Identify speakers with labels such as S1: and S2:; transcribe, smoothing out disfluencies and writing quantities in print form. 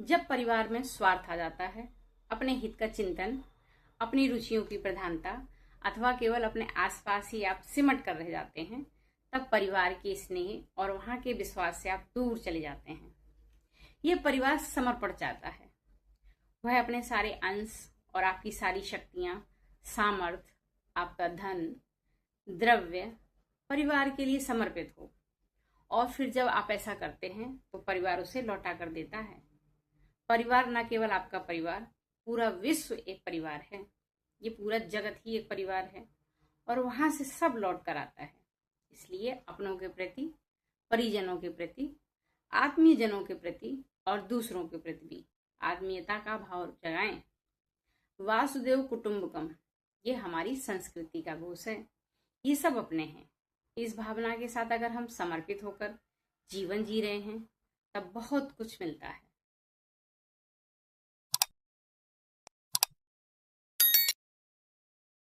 S1: जब परिवार में स्वार्थ आ जाता है, अपने हित का चिंतन, अपनी रुचियों की प्रधानता अथवा केवल अपने आसपास ही आप सिमट कर रह जाते हैं, तब परिवार के स्नेह और वहां के विश्वास से आप दूर चले जाते हैं। ये परिवार समर्पण चाहता है। वह अपने सारे अंश और आपकी सारी शक्तियां, सामर्थ्य, आपका धन, द्रव्य परिवार के लिए समर्पित हो। और फिर जब आप ऐसा करते हैं तो परिवार उसे लौटा कर देता है। परिवार न केवल आपका परिवार, पूरा विश्व एक परिवार है। ये पूरा जगत ही एक परिवार है और वहां से सब लौट कर आता है। इसलिए अपनों के प्रति, परिजनों के प्रति, आत्मीय जनों के प्रति और दूसरों के प्रति भी आत्मीयता का भाव जगाएं। वासुदेव कुटुंबकम, ये हमारी संस्कृति का घोष है। ये सब अपने हैं। इस भावना के साथ अगर हम समर्पित होकर जीवन जी रहे हैं, तब बहुत कुछ मिलता है।